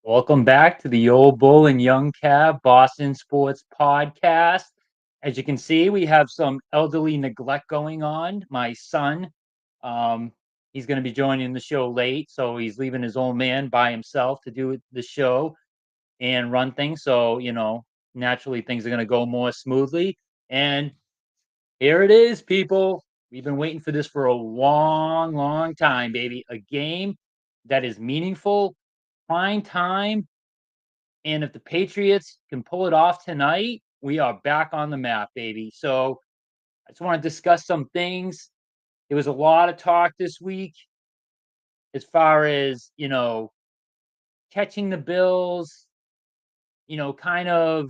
Welcome back to the Old Bull and Young Cab Boston Sports Podcast. As you can see, we have some elderly neglect going on. My son, um, he's going to be joining the show late, so he's leaving his old man by himself to do the show and run things. So, naturally things are going to go more smoothly. And here it is, people. We've been waiting for this for a long, long time, baby. A game that is meaningful, prime time, and if the Patriots can pull it off tonight, we are back on the map, baby. So I just want to discuss some things. There was a lot of talk this week as far as, catching the Bills, kind of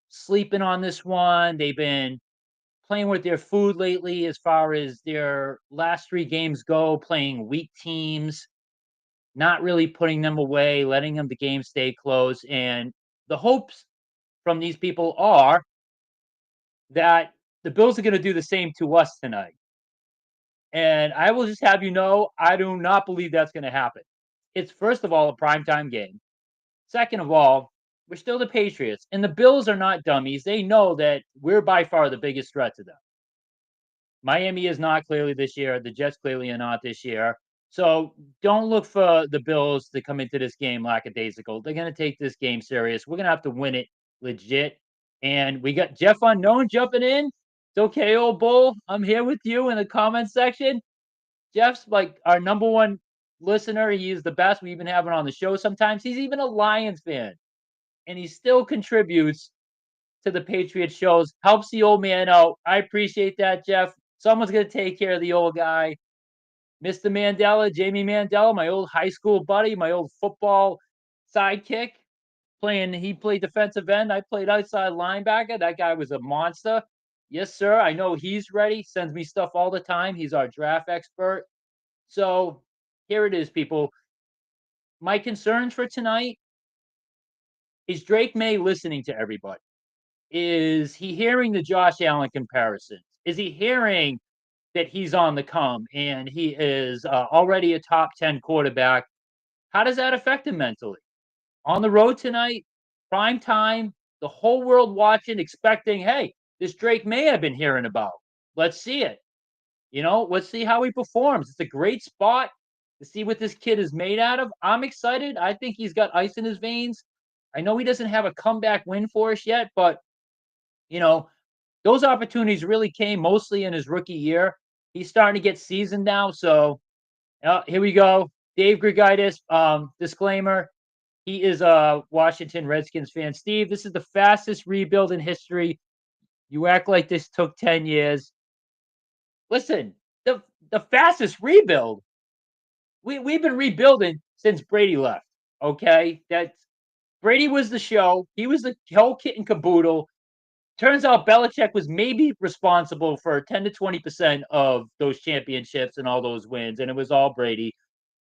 sleeping on this one. They've been playing with their food lately as far as their last three games go, playing weak teams, not really putting them away, letting them the game stay close. And the hopes from these people are that the Bills are going to do the same to us tonight. And I will just have you know, I do not believe that's going to happen. It's first of all a primetime game. Second of all, we're still the Patriots, and the Bills are not dummies. They know that we're by far the biggest threat to them. Miami is not clearly this year. The Jets clearly are not this year. So don't look for the Bills to come into this game lackadaisical. They're going to take this game serious. We're going to have to win it legit. And we got Jeff Unknown jumping in. It's okay, old bull. I'm here with you in the comment section. Jeff's like our number one listener. He is the best. We even have him on the show sometimes. He's even a Lions fan. And he still contributes to the Patriots shows, helps the old man out. I appreciate that, Jeff. Someone's going to take care of the old guy. Mr. Mandela, Jamie Mandela, my old high school buddy, my old football sidekick. He played defensive end. I played outside linebacker. That guy was a monster. Yes, sir. I know he's ready. Sends me stuff all the time. He's our draft expert. So here it is, people. My concerns for tonight is Drake May listening to everybody. Is he hearing the Josh Allen comparisons? Is he hearing that he's on the come and he is already a top 10 quarterback? How does that affect him mentally? On the road tonight, prime time, the whole world watching, expecting, hey, this Drake May I've been hearing about. Let's see it. Let's see how he performs. It's a great spot to see what this kid is made out of. I'm excited. I think he's got ice in his veins. I know he doesn't have a comeback win for us yet, but you know, those opportunities really came mostly in his rookie year. He's starting to get seasoned now. So here we go. Dave Grigitis, disclaimer. He is a Washington Redskins fan. Steve, this is the fastest rebuild in history. You act like this took 10 years. Listen, the fastest rebuild. We've been rebuilding since Brady left. Okay? Brady was the show. He was the whole kit and caboodle. Turns out Belichick was maybe responsible for 10 to 20% of those championships and all those wins, and it was all Brady.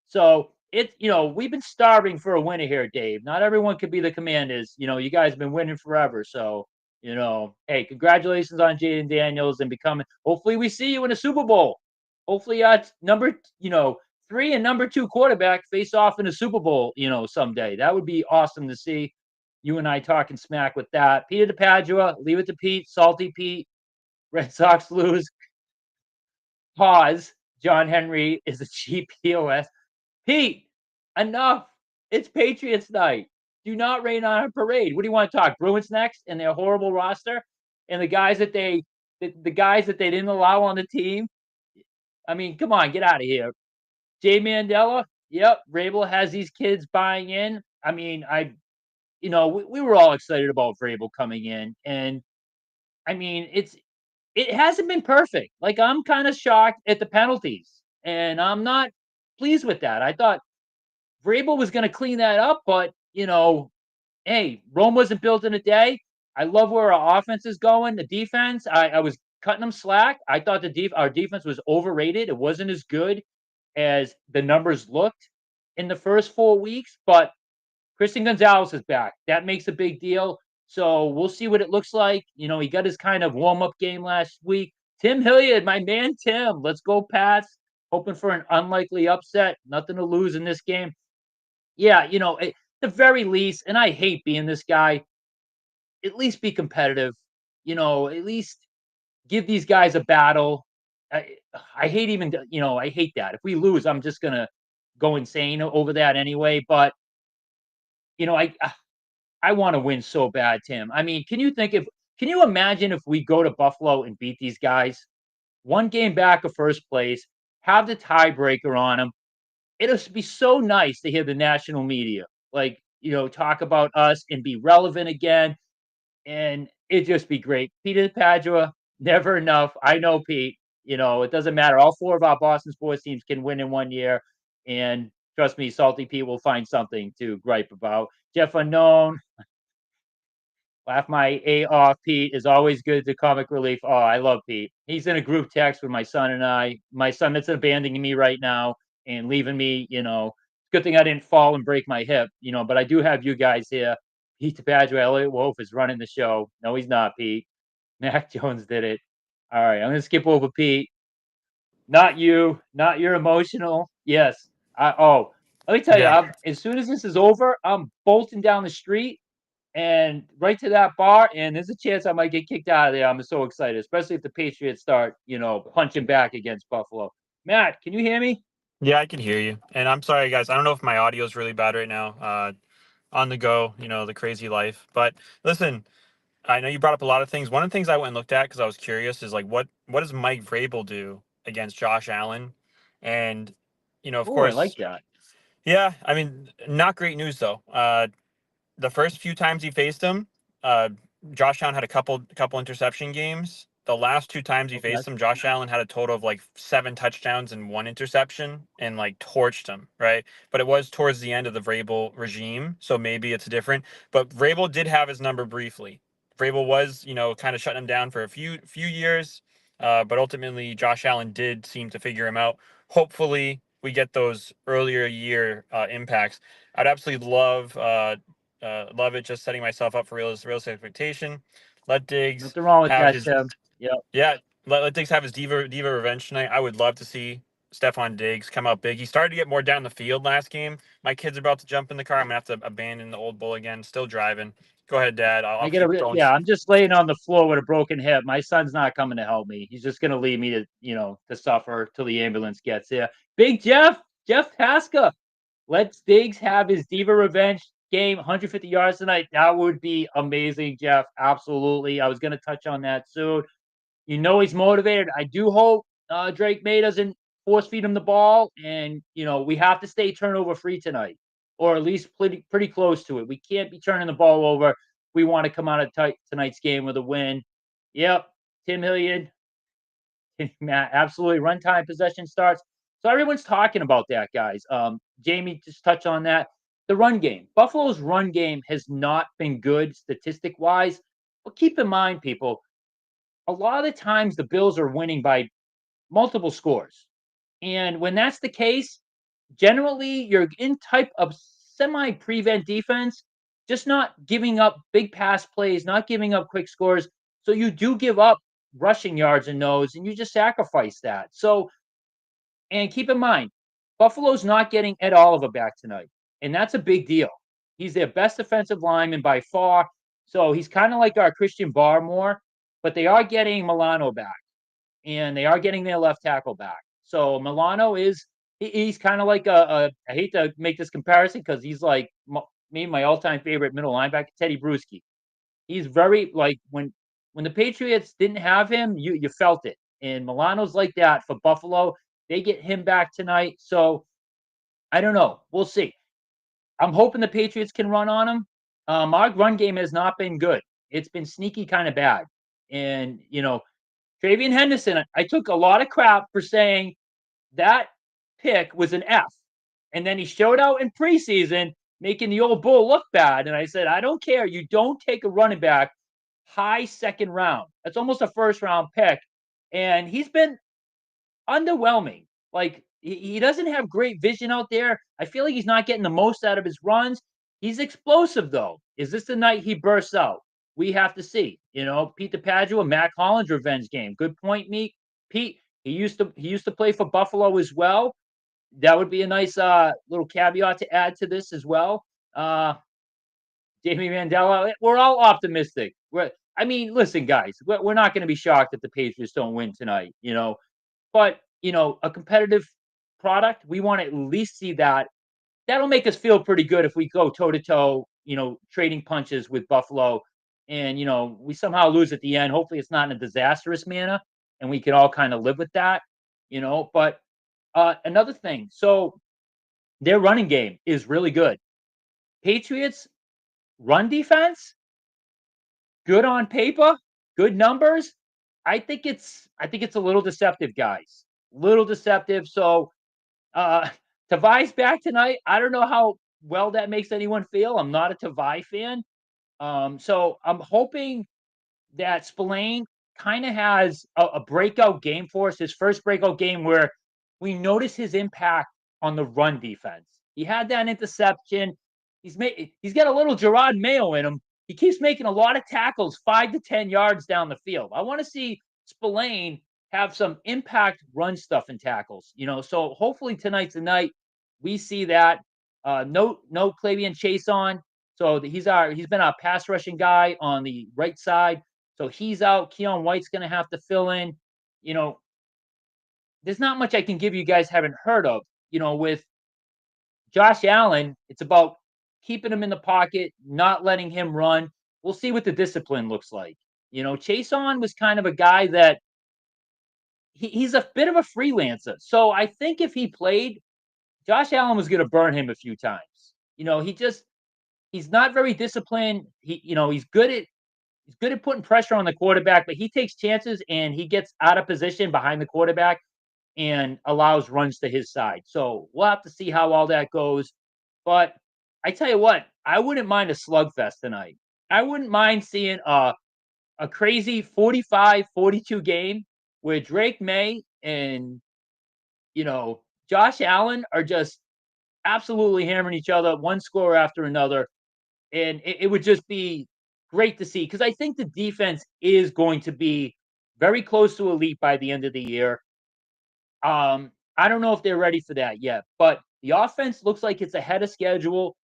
So we've been starving for a winner here, Dave. Not everyone could be the Commanders. You guys have been winning forever. So, hey, congratulations on Jaden Daniels and becoming. Hopefully, we see you in a Super Bowl. Hopefully, number 3 and number 2 quarterback face off in a Super Bowl. Someday that would be awesome to see. You and I talking smack with that. Peter DePadua, leave it to Pete. Salty Pete. Red Sox lose. Pause. John Henry is a cheap POS. Pete, enough. It's Patriots night. Do not rain on a parade. What do you want to talk? Bruins next and their horrible roster and the guys that the guys that they didn't allow on the team. I mean, come on, get out of here. Jay Mandela, yep, Rabel has these kids buying in. I mean, we were all excited about Vrabel coming in, and I mean, it hasn't been perfect. Like I'm kind of shocked at the penalties, and I'm not pleased with that. I thought Vrabel was going to clean that up, but hey, Rome wasn't built in a day. I love where our offense is going. The defense, I was cutting them slack. I thought our defense was overrated. It wasn't as good as the numbers looked in the first 4 weeks, but Christian Gonzalez is back. That makes a big deal. So we'll see what it looks like. He got his kind of warm-up game last week. Tim Hilliard, my man Tim. Let's go, Pats. Hoping for an unlikely upset. Nothing to lose in this game. Yeah, the very least, and I hate being this guy, at least be competitive. At least give these guys a battle. I, I hate even, I hate that. If we lose, I'm just gonna go insane over that anyway. But you know, I want to win so bad, Tim. I mean, can you imagine if we go to Buffalo and beat these guys? One game back of first place, have the tiebreaker on them. It'll be so nice to hear the national media, like, talk about us and be relevant again. And it'd just be great. Peter Padua, never enough. I know, Pete. It doesn't matter. All four of our Boston sports teams can win in one year. And trust me, Salty Pete will find something to gripe about. Jeff Unknown, laugh my A off. Pete is always good to comic relief. Oh, I love Pete. He's in a group text with my son and I. My son that's abandoning me right now and leaving me. Good thing I didn't fall and break my hip. But I do have you guys here. Pete DePadua, Elliot Wolf is running the show. No, he's not, Pete. Mac Jones did it. All right, I'm gonna skip over Pete. Not you. Not your emotional. Yes. Let me tell you. Yeah. As soon as this is over, I'm bolting down the street and right to that bar, and there's a chance I might get kicked out of there. I'm so excited, especially if the Patriots start, punching back against Buffalo. Matt, can you hear me? Yeah, I can hear you. And I'm sorry, guys. I don't know if my audio is really bad right now. On the go, the crazy life. But listen, I know you brought up a lot of things. One of the things I went and looked at because I was curious is like, what does Mike Vrabel do against Josh Allen? And of Oh, I like course, that. yeah. I mean, not great news though. The first few times he faced him, uh, Josh Allen had a couple interception games. The last two times he Okay. faced him, Josh Allen had a total of like 7 touchdowns and 1 interception and like torched him, right? But it was towards the end of the Vrabel regime, so maybe it's different. But Vrabel did have his number briefly. Vrabel was, kind of shutting him down for a few years, but ultimately Josh Allen did seem to figure him out. Hopefully, we get those earlier year impacts. I'd absolutely love it. Just setting myself up for realistic expectation. Let Diggs Nothing wrong with have that, his Tim. Yep. yeah. Let Diggs have his diva revenge tonight. I would love to see Stephon Diggs come out big. He started to get more down the field last game. My kid's about to jump in the car. I'm gonna have to abandon the old bull again. Still driving. Go ahead, Dad. I'll keep going. Yeah, I'm just laying on the floor with a broken hip. My son's not coming to help me. He's just gonna leave me to suffer till the ambulance gets here. Big Jeff Pasca. Let Diggs have his diva revenge game, 150 yards tonight. That would be amazing, Jeff. Absolutely. I was going to touch on that soon. He's motivated. I do hope Drake May doesn't force feed him the ball, and we have to stay turnover free tonight, or at least pretty close to it. We can't be turning the ball over. We want to come out of tonight's game with a win. Yep, Tim Hilliard, Matt, absolutely. Runtime possession starts. So everyone's talking about that, guys. Jamie just touched on that. The run game. Buffalo's run game has not been good statistic wise. But keep in mind, people, a lot of the times the Bills are winning by multiple scores. And when that's the case, generally you're in type of semi prevent defense, just not giving up big pass plays, not giving up quick scores. So you do give up rushing yards in those, and you just sacrifice that. So, and keep in mind, Buffalo's not getting Ed Oliver back tonight, and that's a big deal. He's their best defensive lineman by far. So he's kind of like our Christian Barmore, but they are getting Milano back, and they are getting their left tackle back. So Milano he's kind of like I hate to make this comparison because he's like me, my all-time favorite middle linebacker, Teddy Bruschi. He's very like when the Patriots didn't have him, you felt it. And Milano's like that for Buffalo. They get him back tonight. So I don't know. We'll see. I'm hoping the Patriots can run on him. Our run game has not been good. It's been sneaky kind of bad. And Travian Henderson, I took a lot of crap for saying that pick was an F. And then he showed out in preseason making the old bull look bad. And I said, I don't care. You don't take a running back high second round. That's almost a first round pick. And he's been underwhelming. Like he doesn't have great vision out there. I feel like he's not getting the most out of his runs. He's explosive though. Is this the night he bursts out? We have to see. Pete DePadua, Mac Hollins revenge game. Good point, Meek. Pete, he used to play for Buffalo as well. That would be a nice little caveat to add to this as well. Uh, Jamie Mandela. We're all optimistic. I mean, listen, guys, we're not going to be shocked if the Patriots don't win tonight. But a competitive product, we want to at least see that. That'll make us feel pretty good if we go toe to toe, trading punches with Buffalo, and we somehow lose at the end. Hopefully, it's not in a disastrous manner, and we can all kind of live with that. But another thing, so their running game is really good. Patriots run defense, good on paper, good numbers. I think it's a little deceptive, guys. Little deceptive. So uh Tavai's back tonight. I don't know how well that makes anyone feel. I'm not a Tavai fan. So I'm hoping that Spillane kind of has a breakout game for us, his first breakout game where we notice his impact on the run defense. He had that interception. He's got a little Gerard Mayo in him. He keeps making a lot of tackles 5 to 10 yards down the field. I want to see Spillane have some impact run stuff and tackles. So hopefully tonight's the night we see that. No Clavian Chase on. So he's been our pass rushing guy on the right side. So he's out. Keon White's going to have to fill in. You know, there's not much I can give you guys haven't heard of. With Josh Allen, it's about keeping him in the pocket, not letting him run. We'll see what the discipline looks like. Chase on was kind of a guy that he's a bit of a freelancer. So I think if he played, Josh Allen was going to burn him a few times. He's not very disciplined. He's good at putting pressure on the quarterback, but he takes chances and he gets out of position behind the quarterback and allows runs to his side. So we'll have to see how all that goes. But I tell you what, I wouldn't mind a slugfest tonight. I wouldn't mind seeing a crazy 45-42 game where Drake May and Josh Allen are just absolutely hammering each other, one score after another. And it would just be great to see because I think the defense is going to be very close to elite by the end of the year. I don't know if they're ready for that yet, but the offense looks like it's ahead of schedule.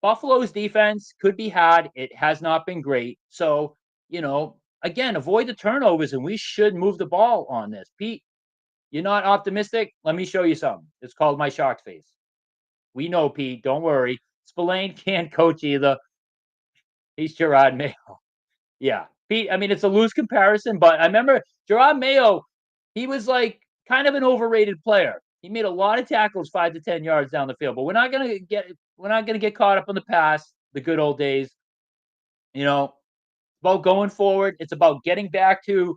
Buffalo's defense could be had. It has not been great. So, again, avoid the turnovers and we should move the ball on this. Pete, you're not optimistic? Let me show you something. It's called my shocked face. We know, Pete. Don't worry. Spillane can't coach either. He's Gerard Mayo. Yeah. Pete, I mean, it's a loose comparison, but I remember Gerard Mayo, he was like kind of an overrated player. He made a lot of tackles 5 to 10 yards down the field, but we're not gonna get caught up in the past, the good old days. You know, about going forward. It's about getting back to,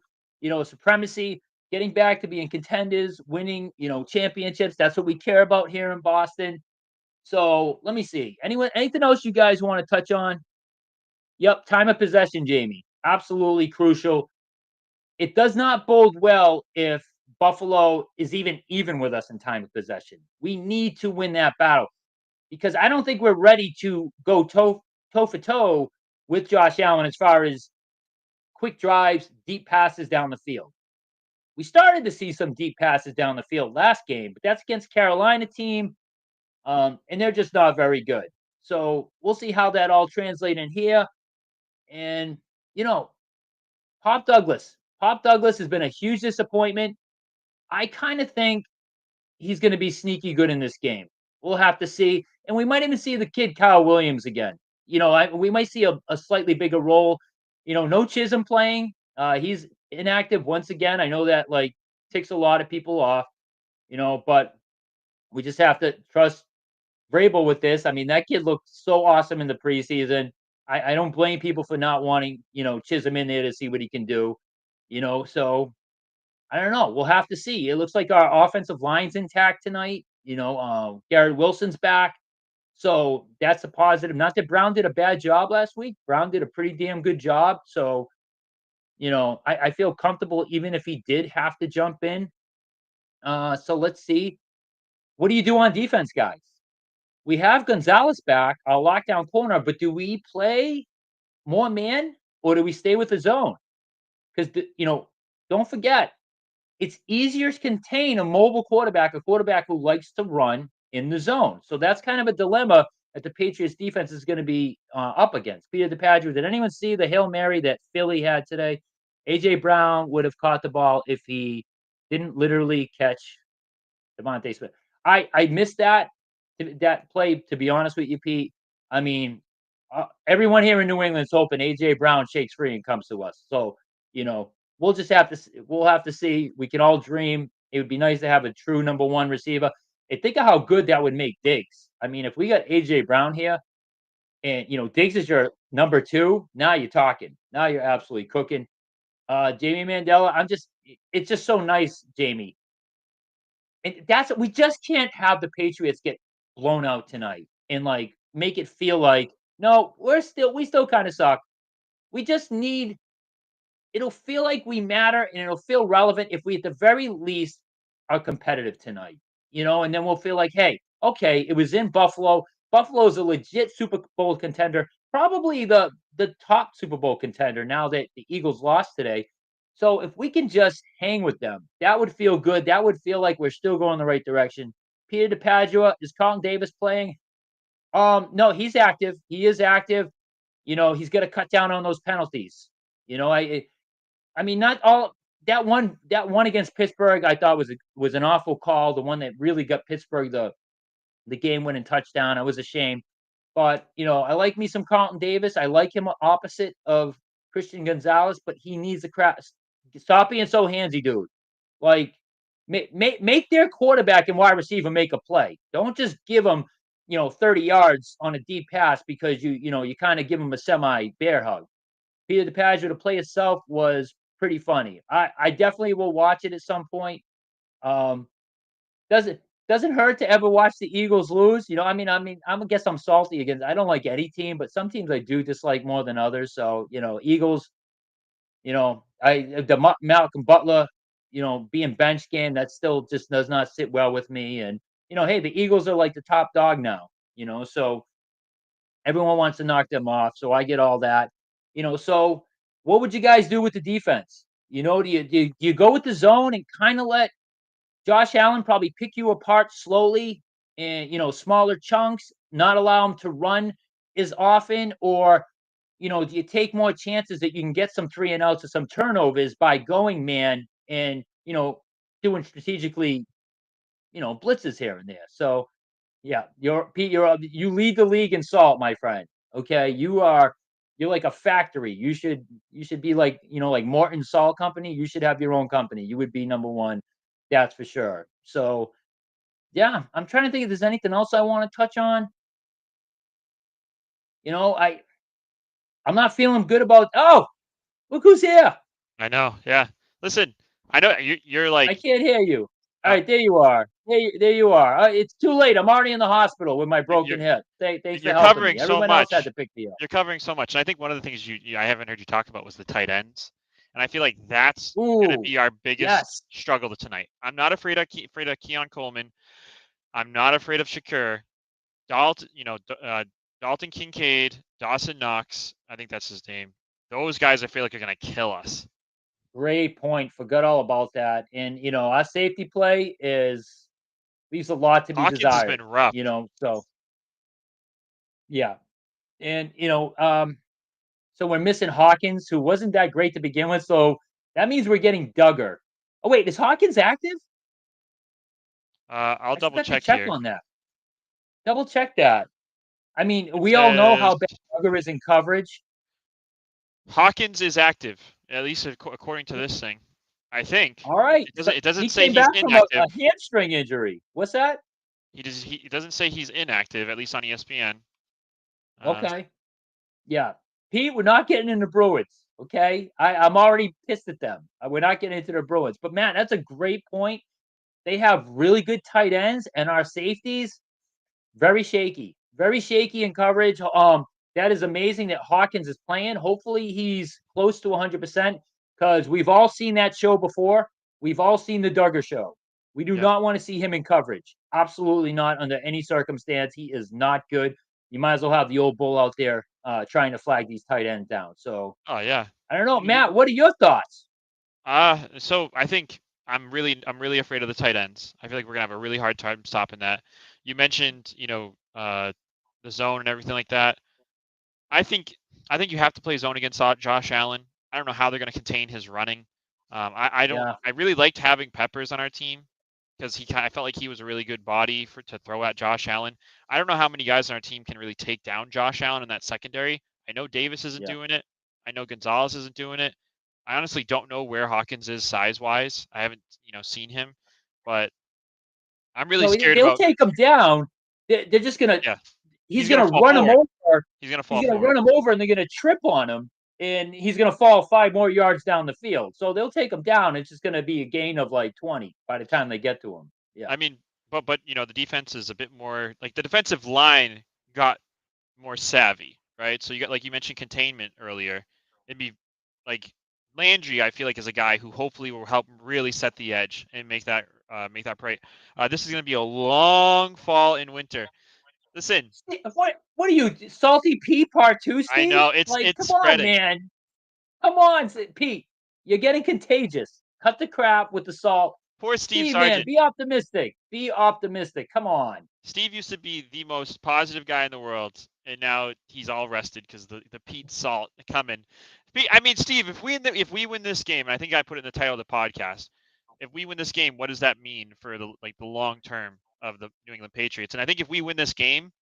supremacy, getting back to being contenders, winning, championships. That's what we care about here in Boston. So let me see. Anything else you guys want to touch on? Yep, time of possession, Jamie. Absolutely crucial. It does not bode well if Buffalo is even with us in time of possession. We need to win that battle because I don't think we're ready to go toe for toe with Josh Allen as far as quick drives, deep passes down the field. We started to see some deep passes down the field last game, but that's against Carolina team, and they're just not very good. So we'll see how that all translates in here. And you know, Pop Douglas. Pop Douglas has been a huge disappointment. I kind of think he's going to be sneaky good in this game. We'll have to see. And we might even see the kid Kyle Williams again. We might see a slightly bigger role. No Chisholm playing. He's inactive once again. I know that ticks a lot of people off, but we just have to trust Vrabel with this. I mean, that kid looked so awesome in the preseason. I don't blame people for not wanting, Chisholm in there to see what he can do. So I don't know. We'll have to see. It looks like our offensive line's intact tonight. Garrett Wilson's back. So that's a positive. Not that Brown did a bad job last week. Brown did a pretty damn good job. So, I feel comfortable even if he did have to jump in. So let's see. What do you do on defense, guys? We have Gonzalez back, our lockdown corner, but do we play more man or do we stay with the zone? Because, don't forget, it's easier to contain a mobile quarterback, a quarterback who likes to run in the zone. So that's kind of a dilemma that the Patriots defense is going to be up against. Peter DePadrio, did anyone see the Hail Mary that Philly had today? AJ Brown would have caught the ball if he didn't literally catch Devontae Smith. I missed that play. To be honest with you, Pete, I mean, everyone here in New England's hoping AJ Brown shakes free and comes to us. So we'll just have to see. We can all dream. It would be nice to have a true number one receiver. And think of how good that would make Diggs. I mean, if we got AJ Brown here, and Diggs is your number two, now you're talking. Now you're absolutely cooking. Jamie Mandela, it's just so nice, Jamie, and that's we just can't have the Patriots get blown out tonight and like make it feel like no, we still kind of suck. We just need it'll feel like we matter and it'll feel relevant if we at the very least are competitive tonight. And then we'll feel like, hey, okay, it was in Buffalo. Buffalo's a legit Super Bowl contender, probably the top Super Bowl contender now that the Eagles lost today. So if we can just hang with them, that would feel good. That would feel like we're still going the right direction. Peter DePadua, is Carlton Davis playing? No, he's active. He is active. He's got to cut down on those penalties. I mean, not all that one against Pittsburgh. I thought was an awful call. The one that really got Pittsburgh the game winning touchdown. I was ashamed, but I like me some Carlton Davis. I like him opposite of Christian Gonzalez, but he needs the crowd. Stop being so handsy, dude. Like, make their quarterback and wide receiver make a play. Don't just give them 30 yards on a deep pass because you kind of give them a semi bear hug. Peter DePaggio to play itself was pretty funny. I definitely will watch it at some point. Um, doesn't hurt to ever watch the Eagles lose. I guess I'm salty against. I don't like any team, but some teams I do dislike more than others. So Eagles. Malcolm Butler. Being bench game that still just does not sit well with me. And hey, the Eagles are like the top dog now. So everyone wants to knock them off. So I get all that. So what would you guys do with the defense? Do you go with the zone and kind of let Josh Allen probably pick you apart slowly and smaller chunks, not allow him to run as often, or do you take more chances that you can get some 3 and outs or some turnovers by going man and doing strategically blitzes here and there? So yeah, Pete. You lead the league in salt, my friend. Okay, you're like a factory. You should be like like Morton Salt Company. You should have your own company. You would be number one, that's for sure. So yeah, I'm trying to think if there's anything else I want to touch on. You know, I I'm not feeling good about. Oh, look who's here! I know. Yeah. Listen, I know you're I like can't hear you. All uh, right, there you are. There you are. It's too late. I'm already in the hospital with my you're broken hip. Thanks for you're helping covering me. so Everyone else had much. to pick me up. You're covering so much, and I think one of the things I haven't heard you talk about was the tight ends, and I feel like that's going to Ooh, be our biggest yes. struggle tonight. I'm not afraid of Keon Coleman. I'm not afraid of Shakur. Dalton, Dalton Kincaid, Dawson Knox. I think that's his name. Those guys, I feel like are going to kill us. Great point. Forgot all about that. And our safety play leaves a lot to be Hawkins has desired. been rough. So yeah. And so we're missing Hawkins, who wasn't that great to begin with. So that means we're getting Duggar. Oh wait, is Hawkins active? I'll I double forgot to check check here. on that. Double check that. I mean, It we all know says how bad Duggar is in coverage. Hawkins is active, at least according to this thing. I think All right. it So doesn't. It doesn't he say came he's back from a inactive. hamstring injury. What's that? It doesn't say he's inactive, at least on ESPN. Uh, Okay. Yeah. Pete, we're not getting into Bruins. Okay. I'm already pissed at them. We're not getting into the Bruins. But man, that's a great point. They have really good tight ends, and our safeties, very shaky in coverage. That is amazing that Hawkins is playing. Hopefully, he's close to 100% because we've all seen that show before. We've all seen the Duggar show. We do yeah. not want to see him in coverage. Absolutely not under any circumstance. He is not good. You might as well have the old bull out there trying to flag these tight ends down. So Oh yeah. I don't know, You, you, Matt. What are your thoughts? so I think I'm really afraid of the tight ends. I feel like we're gonna have a really hard time stopping that. You mentioned, the zone and everything like that. I think you have to play zone against Josh Allen. I don't know how they're going to contain his running. I don't. Yeah. I really liked having Peppers on our team because I felt like he was a really good body to throw at Josh Allen. I don't know how many guys on our team can really take down Josh Allen in that secondary. I know Davis isn't Yeah. doing it. I know Gonzalez isn't doing it. I honestly don't know where Hawkins is size wise. I haven't seen him, but I'm really No, scared they'll about. take him down. They're just gonna. Yeah, He's he's gonna gonna fall run him forward. over. He's gonna He's fall gonna forward. run him over, and they're gonna trip on him, and he's gonna fall 5 more yards down the field. So they'll take him down. It's just gonna be a gain of like 20 by the time they get to him. Yeah. I mean, but the defense is a bit more like the defensive line got more savvy, right? So you got, like you mentioned, containment earlier. It'd be like Landry. I feel like is a guy who hopefully will help really set the edge and make that play. This is going to be a long fall and winter. Listen, What are you, Salty P Part 2, I Steve? know Like, it's come on, spreading. man. Come on, Pete. You're getting contagious. Cut the crap with the salt. Poor Steve Steve, man, Sargent. be optimistic. Be optimistic. Come on. Steve used to be the most positive guy in the world, and now he's all rested because the Pete Salt coming. I mean, Steve, if we win this game, and I think I put it in the title of the podcast, if we win this game, what does that mean for the long term of the New England Patriots? And I think if we win this game,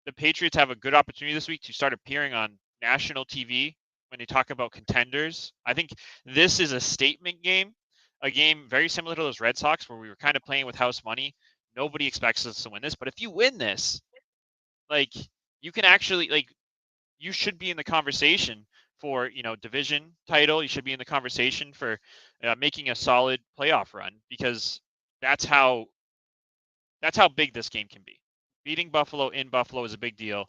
the Patriots have a good opportunity this week to start appearing on national TV when they talk about contenders. I think this is a statement game, a game very similar to those Red Sox where we were kind of playing with house money. Nobody expects us to win this, but if you win this, like you can actually you should be in the conversation for division title. You should be in the conversation for making a solid playoff run because that's how big this game can be. Beating Buffalo in Buffalo is a big deal.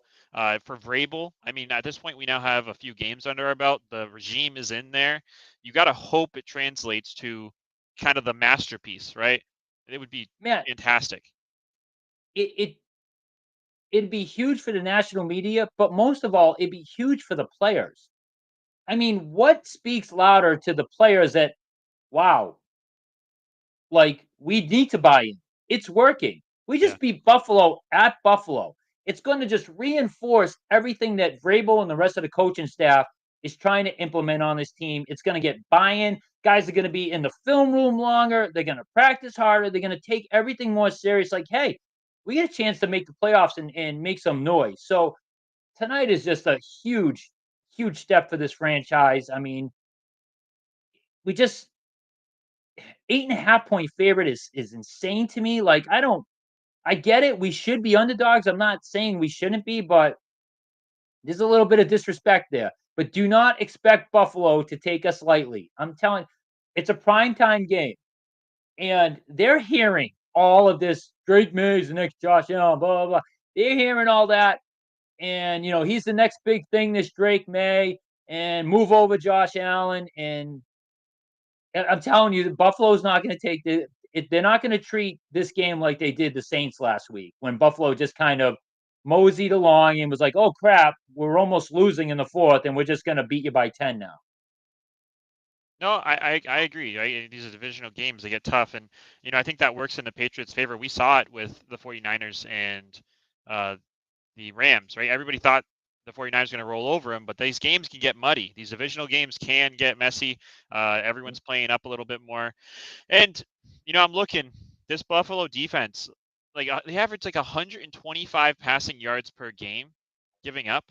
For Vrabel, I mean, at this point, we now have a few games under our belt. The regime is in there. You got to hope it translates to kind of the masterpiece, right? It would be Man, fantastic. it it'd be huge for the national media, but most of all, it'd be huge for the players. I mean, what speaks louder to the players that, wow, like, we need to buy in. It's working. We Yeah. just beat Buffalo at Buffalo. It's going to just reinforce everything that Vrabel and the rest of the coaching staff is trying to implement on this team. It's going to get buy-in. Guys are going to be in the film room longer. They're going to practice harder. They're going to take everything more serious. Like, hey, we get a chance to make the playoffs and make some noise. So tonight is just a huge, huge step for this franchise. I mean, we just 8.5 point favorite is insane to me. Like, I get it. We should be underdogs. I'm not saying we shouldn't be, but there's a little bit of disrespect there. But do not expect Buffalo to take us lightly. I'm telling, it's a primetime game, and they're hearing all of this. Drake May is the next Josh Allen, blah blah blah. They're hearing all that, and he's the next big thing. This Drake May, and move over Josh Allen, and I'm telling you, Buffalo's not going to take they're not going to treat this game like they did the Saints last week when Buffalo just kind of moseyed along and was like, "Oh crap, we're almost losing in the fourth, and we're just going to beat you by 10 now." No, I agree. Right? These are divisional games. They get tough. And, I think that works in the Patriots' favor. We saw it with the 49ers and uh, the Rams, right? Everybody thought the 49ers were going to roll over them, but these games can get muddy. These divisional games can get messy. Everyone's playing up a little bit more. And, I'm looking, this Buffalo defense, like they average like 125 passing yards per game giving up.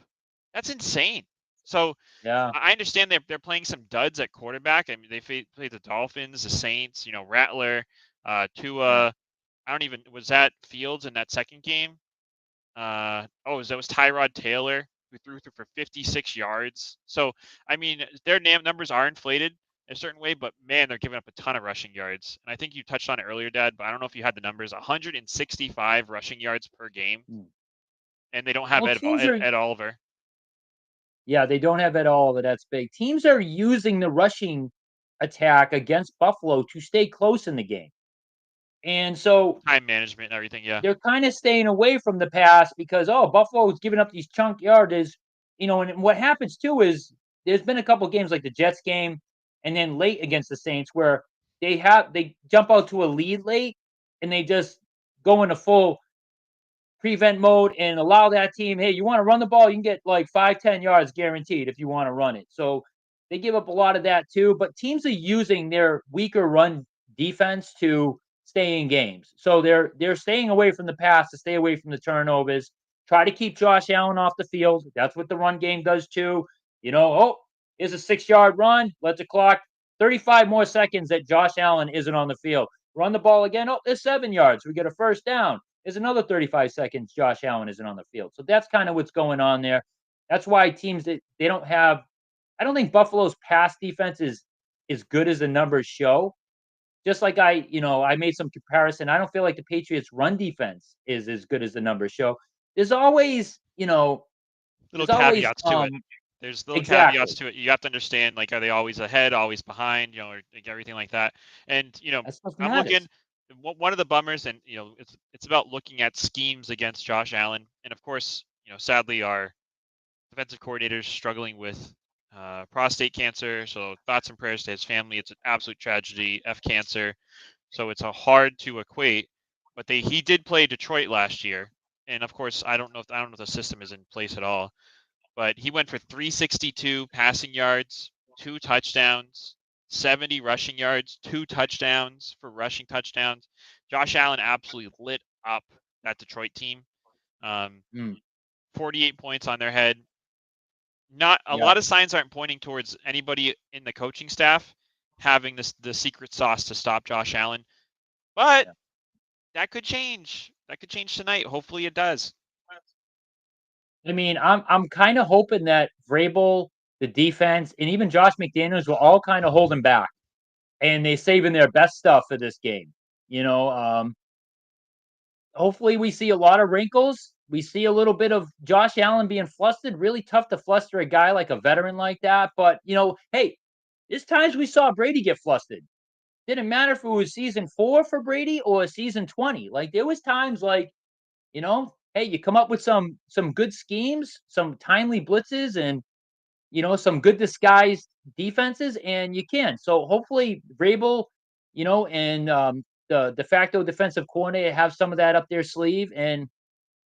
That's insane. So, Yeah. I understand they're playing some duds at quarterback. I mean, they played the Dolphins, the Saints, Rattler, Yeah. Tua. I don't even was that Fields in that second game. That was Tyrod Taylor who threw for 56 yards. So I mean, their numbers are inflated a certain way, but man, they're giving up a ton of rushing yards. And I think you touched on it earlier, Dad, but I don't know if you had the numbers. 165 rushing yards per game, Mm. and they don't have Well, teams are Ed Oliver. yeah, they don't have it all, but that's big. Teams are using the rushing attack against Buffalo to stay close in the game. And so Time management and everything. Yeah. they're kind of staying away from the pass because Buffalo's giving up these chunk yardage, and what happens too is there's been a couple games like the Jets game and then late against the Saints where they jump out to a lead late and they just go into full prevent mode and allow that team, hey, you want to run the ball, you can get like 5, 10 yards guaranteed if you want to run it. So they give up a lot of that too. But teams are using their weaker run defense to stay in games. So they're staying away from the pass to stay away from the turnovers. Try to keep Josh Allen off the field. That's what the run game does too. Oh, here's a 6-yard run. Let the clock 35 more seconds that Josh Allen isn't on the field. Run the ball again. Oh, there's 7 yards. We get a first down. There's another 35 seconds Josh Allen isn't on the field. So that's kind of what's going on there. That's why teams that they don't have. I don't think Buffalo's pass defense is as good as the numbers show. Just like I made some comparison. I don't feel like the Patriots' run defense is as good as the numbers show. There's always, Little there's always caveats to it. There's little caveats exactly. to it. You have to understand, like, are they always ahead, always behind, or like everything like that. And That's what I'm looking. matters. One of the bummers, and it's about looking at schemes against Josh Allen, and of course, sadly, our defensive coordinator's struggling with prostate cancer. So thoughts and prayers to his family. It's an absolute tragedy. Cancer. So it's a hard to equate. But he did play Detroit last year, and of course, I don't know if the system is in place at all. But he went for 362 passing yards, 2 touchdowns, 70 rushing yards, 2 touchdowns for rushing touchdowns. Josh Allen absolutely lit up that Detroit team. Mm, 48 points on their head. Not a yeah. lot of signs aren't pointing towards anybody in the coaching staff having the secret sauce to stop Josh Allen, but Yeah. that could change. That could change tonight. Hopefully, it does. I mean, I'm kind of hoping that Vrabel, the defense, and even Josh McDaniels will all kind of hold him back, and they saving their best stuff for this game. Hopefully we see a lot of wrinkles. We see a little bit of Josh Allen being flustered. Really tough to fluster a guy like a veteran like that. But hey, there's times we saw Brady get flustered. Didn't matter if it was season 4 for Brady or season 20. Like there was times like, hey, you come up with some good schemes, some timely blitzes, and some good disguised defenses, and you can. So hopefully Vrabel, and the de facto defensive coordinator have some of that up their sleeve. And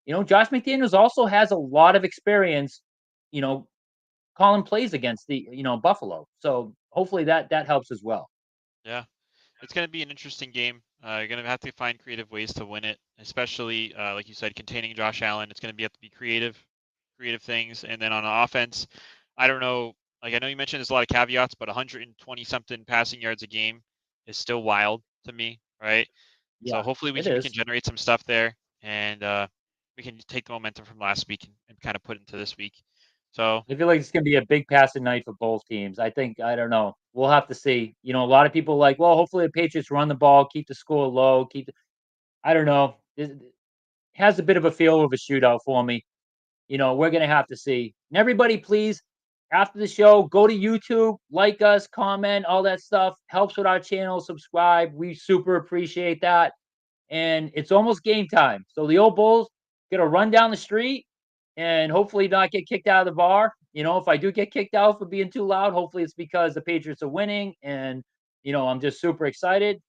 Josh McDaniels also has a lot of experience, you know, calling plays against the Buffalo. So hopefully that helps as well. Yeah, it's going to be an interesting game. You're going to have to find creative ways to win it, especially like you said, containing Josh Allen. It's going to have to be creative things. And then on offense, I don't know. Like I know you mentioned there's a lot of caveats, but 120 something passing yards a game is still wild to me, right? So Yeah, hopefully it we can is. generate some stuff there, and we can take the momentum from last week and kind of put it into this week. So I feel like it's gonna be a big passing night for both teams. I don't know. We'll have to see. A lot of people like, well, hopefully the Patriots run the ball, keep the score low, I don't know. It has a bit of a feel of a shootout for me. We're gonna have to see. And everybody, please, after the show, go to YouTube, like us, comment, all that stuff. Helps with our channel. Subscribe. We super appreciate that. And it's almost game time. So the old Bulls gonna run down the street and hopefully not get kicked out of the bar. If I do get kicked out for being too loud, hopefully it's because the Patriots are winning, and I'm just super excited.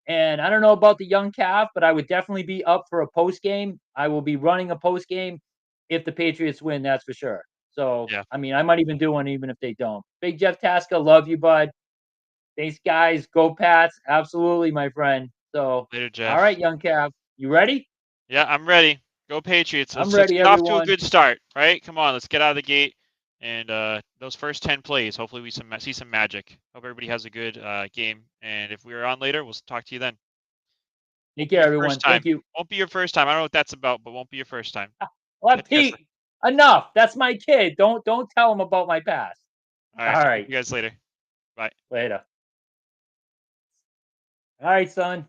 And I don't know about the young calf, but I would definitely be up for a post game. I will be running a post game if the Patriots win, that's for sure. So yeah, I mean, I might even do one even if they don't. Big Jeff Tasca, love you, bud. Thanks, guys. Go Pats. Absolutely, my friend. So, later, all right, Jeff. young Cav. You ready? Yeah, I'm ready. Go Patriots. I'm Let's ready, get off to a everyone. good start, right? Come on, let's get out of the gate. And those first 10 plays, hopefully we see some magic. Hope everybody has a good game. And if we're on later, we'll talk to you then. Take Won't be care, your first everyone. time. Thank you. Won't be your first time. I don't know what that's about, but won't be your first time. Well, Catch you guys. Pete, enough. That's my kid. Don't tell him about my past. All All right. Talk to right. you guys later. Bye. Later. All right, son.